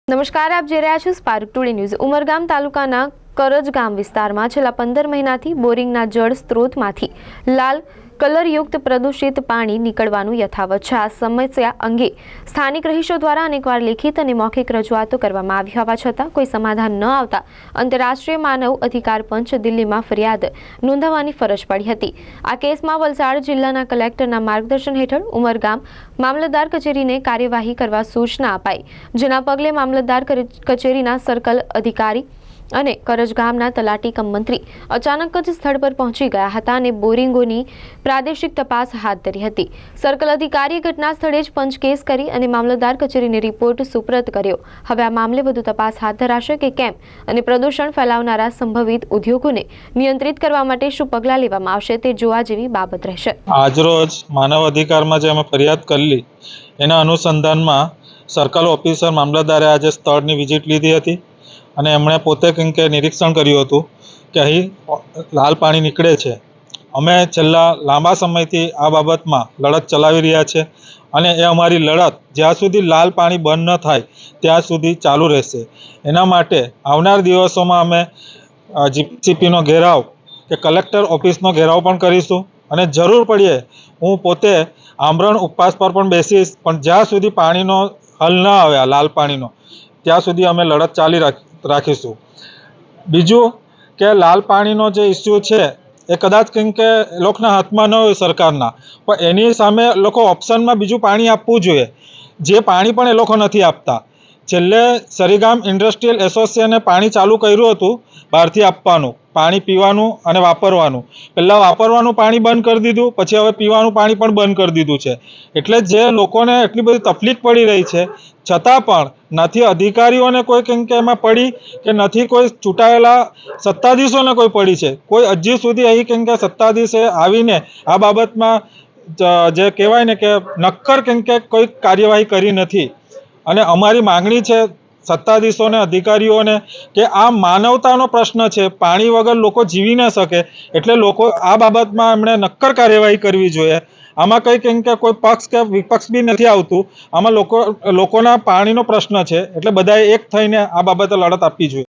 નમસ્કાર, આપ જોઈ રહ્યા છો સ્પાર્ક ટુડે ન્યૂઝ। ઉમરગામ તાલુકાના કરજ ગામ વિસ્તારમાં છેલ્લા 15 મહિનાથી બોરિંગના જળ સ્ત્રોતમાંથી લાલ કલરયુક્ત પ્રદૂષિત પાણી નીકળવાનું યથાવત છે। આ સમસ્યા અંગે સ્થાનિક રહીશો દ્વારા અનેકવાર લેખિત અને મૌખિક રજૂઆતો કરવામાં આવી હોવા છતાં કોઈ સમાધાન ન આવતા આંતરરાષ્ટ્રીય માનવ અધિકાર પંચ દિલ્હીમાં ફરિયાદ નોંધાવવાની ફરજ પડી હતી। આ કેસમાં વલસાડ જિલ્લાના કલેક્ટરના માર્ગદર્શન હેઠળ ઉમરગામ મામલતદાર કચેરીને કાર્યવાહી કરવા સૂચના અપાઈ, જેના પગલે મામલતદાર કચેરીના સર્કલ અધિકારી અને કરજ ગામના તલાટી કમ મંત્રી અચાનક જ સ્થળ પર પહોંચી ગયા હતા અને બોરિંગોની પ્રાદેશિક તપાસ હાથ ધરી હતી। સર્કલ અધિકારીએ ઘટના સ્થળે જ પંચ કેસ કરી અને મામલતદાર કચેરીને રિપોર્ટ સુપ્રત કર્યો। હવે આ મામલે વધુ તપાસ હાથ ધરાશે કે કેમ અને પ્રદૂષણ ફેલાવનારા સંભવિત ઉદ્યોગોને નિયંત્રિત કરવા માટે શું પગલાં લેવામાં આવશે તે જોવા જેવી બાબત રહેશે। આજરોજ માનવ અધિકારમાં જે અમે ફરિયાદ કરેલી એના અનુસંધાનમાં સર્કલ ઓફિસર મામલતદારે આજે સ્થળની વિઝિટ લીધી હતી અને એમણે પોતે કંઈક નિરીક્ષણ કર્યું હતું કે અહીં લાલ પાણી નીકળે છે। અમે છેલ્લા લાંબા સમયથી આ બાબતમાં લડત ચલાવી રહ્યા છે અને એ અમારી લડત જ્યાં સુધી લાલ પાણી બંધ ન થાય ત્યાં સુધી ચાલુ રહેશે। એના માટે આવનાર દિવસોમાં અમે જીપીસીપીનો ઘેરાવ કે કલેક્ટર ઓફિસનો ઘેરાવ પણ કરીશું અને જરૂર પડીએ હું પોતે આમરણ ઉપવાસ પર પણ બેસીશ, પણ જ્યાં સુધી પાણીનો હલ ન આવે આ લાલ પાણીનો ત્યાં સુધી અમે લડત ચાલી રાખીશું। બીજું કે લાલ પાણીનો જે ઇસ્યુ છે એ કદાચ કંઈક કે લોકોના હાથમાં ન હોય સરકારના, પણ એની સામે લોકો ઓપ્શનમાં બીજું પાણી આપવું જોઈએ, જે પાણી પણ એ લોકો નથી આપતા। છેલ્લે સરીગામ ઇન્ડસ્ટ્રીયલ એસોસિએશને પાણી ચાલુ કર્યું હતું બહારથી આપવાનું, પાણી પીવાનું અને વાપરવાનું। પહેલાં વાપરવાનું પાણી બંધ કરી દીધું, પછી હવે પીવાનું પાણી પણ બંધ કરી દીધું છે। એટલે જે લોકોને એટલી બધી તકલીફ પડી રહી છે છતાં પણ નથી અધિકારીઓને કોઈ કંઈક એમાં પડી કે નથી કોઈ ચૂંટાયેલા સત્તાધીશોને કોઈ પડી છે। કોઈ હજી સુધી અહીં કંઈક સત્તાધીશે આવીને આ બાબતમાં જે કહેવાય ને કે નક્કર કંઈક કોઈ કાર્યવાહી કરી નથી। અને અમારી માંગણી છે સત્તાધીશોને, અધિકારીઓને કે આ માનવતાનો પ્રશ્ન છે, પાણી વગર લોકો જીવી ન શકે, એટલે લોકો આ બાબતમાં એમણે નક્કર કાર્યવાહી કરવી જોઈએ। આમાં કંઈક કોઈ પક્ષ કે વિપક્ષ બી નથી આવતું, આમાં લોકોના પાણીનો પ્રશ્ન છે, એટલે બધાએ એક થઈને આ બાબતે લડત આપવી જોઈએ।